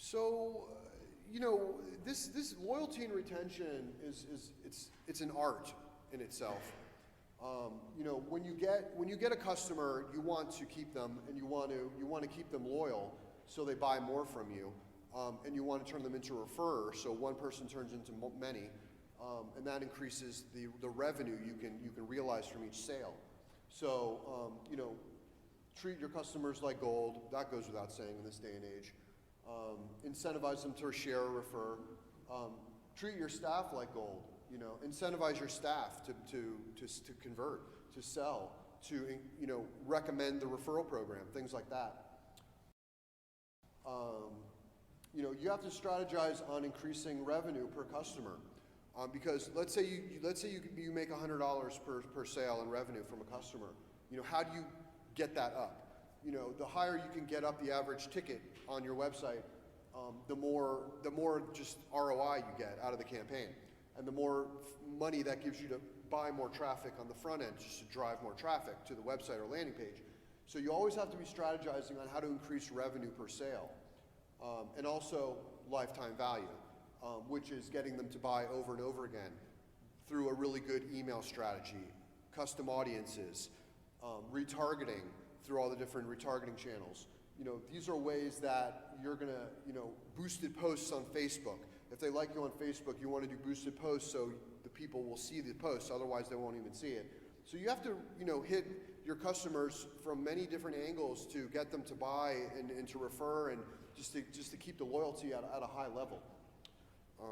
So, this loyalty and retention it's an art in itself. When you get a customer, you want to keep them, and you want to keep them loyal, so they buy more from you, and you want to turn them into a referrer, so one person turns into many, and that increases the revenue you can realize from each sale. So, treat your customers like gold. That goes without saying in this day and age. Incentivize them to share or refer. Treat your staff like gold. Incentivize your staff to convert, to sell, to recommend the referral program, things like that. You have to strategize on increasing revenue per customer, because let's say you make $100 per sale in revenue from a customer. How do you get that up? The higher you can get up the average ticket on your website, the more just ROI you get out of the campaign, and the more money that gives you to buy more traffic on the front end, just to drive more traffic to the website or landing page. So you always have to be strategizing on how to increase revenue per sale, and also lifetime value, which is getting them to buy over and over again through a really good email strategy, custom audiences, retargeting through all the different retargeting channels. These are ways that you're gonna, boosted posts on Facebook. If they like you on Facebook, you want to do boosted posts so the people will see the posts, otherwise they won't even see it. So you have to, hit your customers from many different angles to get them to buy and to refer, and just to keep the loyalty at a high level. I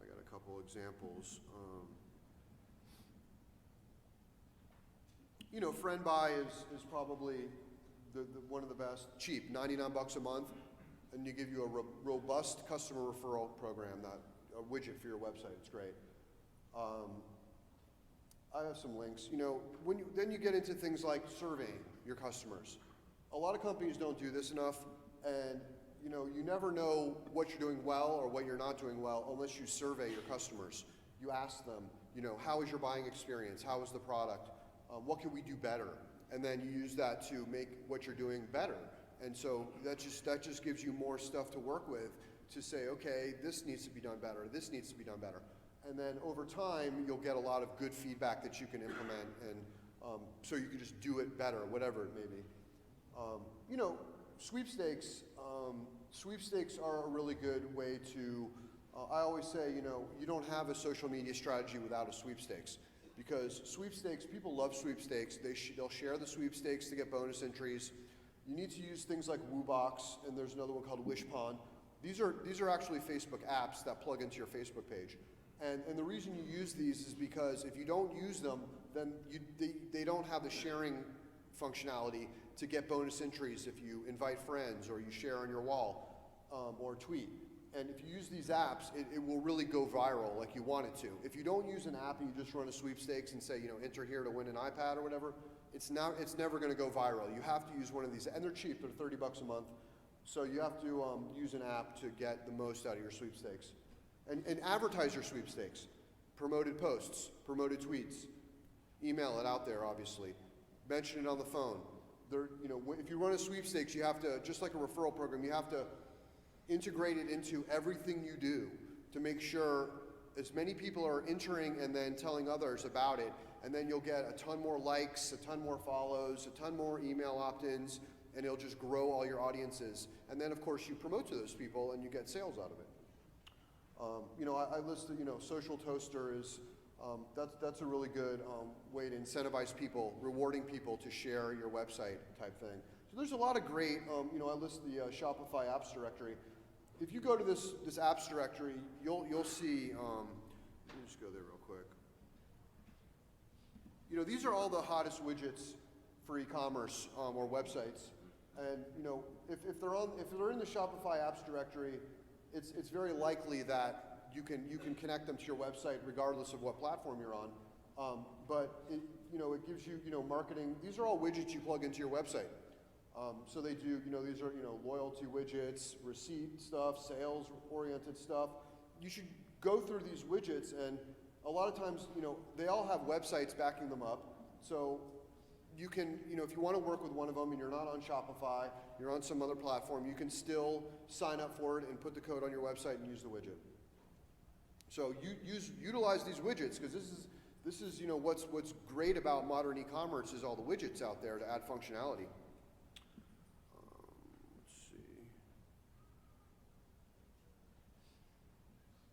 got a couple examples. FriendBuy is probably one of the best. Cheap, $99 a month, and you give you a robust customer referral program, a widget for your website. It's great. I have some links. Then you get into things like surveying your customers. A lot of companies don't do this enough, and you never know what you're doing well or what you're not doing well unless you survey your customers. You ask them, how is your buying experience? How is the product? What can we do better? And then you use that to make what you're doing better. And so that just gives you more stuff to work with to say, okay, this needs to be done better, this needs to be done better. And then over time, you'll get a lot of good feedback that you can implement, and so you can just do it better, whatever it may be. Sweepstakes. Sweepstakes are a really good way to, I always say, you don't have a social media strategy without a sweepstakes. Because sweepstakes, people love sweepstakes. They'll share the sweepstakes to get bonus entries. You need to use things like WooBox, and there's another one called Wishpond. These are actually Facebook apps that plug into your Facebook page. And the reason you use these is because if you don't use them, then they don't have the sharing functionality to get bonus entries if you invite friends or you share on your wall, or tweet. And if you use these apps, it will really go viral like you want it to. If you don't use an app and you just run a sweepstakes and say, enter here to win an iPad or whatever, it's never going to go viral. You have to use one of these, and they're cheap. They're $30 a month. So you have to use an app to get the most out of your sweepstakes. And advertise your sweepstakes. Promoted posts, promoted tweets. Email it out there, obviously. Mention it on the phone. If you run a sweepstakes, you have to, just like a referral program, you have to integrate it into everything you do to make sure as many people are entering and then telling others about it, and then you'll get a ton more likes, a ton more follows, a ton more email opt-ins, and it'll just grow all your audiences. And then, of course, you promote to those people and you get sales out of it. I listed, Social Toaster is, that's a really good way to incentivize people, rewarding people to share your website type thing. So there's a lot of great, I list the Shopify Apps Directory. If you go to this apps directory, you'll see, let me just go there real quick. These are all the hottest widgets for e-commerce or websites. And if they're in the Shopify Apps Directory, it's very likely that you can connect them to your website regardless of what platform you're on. But it gives you marketing. These are all widgets you plug into your website. So they do, these are, loyalty widgets, receipt stuff, sales-oriented stuff. You should go through these widgets, and a lot of times, they all have websites backing them up. So you can, if you want to work with one of them and you're not on Shopify, you're on some other platform, you can still sign up for it and put the code on your website and use the widget. So utilize these widgets, because this is what's great about modern e-commerce is all the widgets out there to add functionality.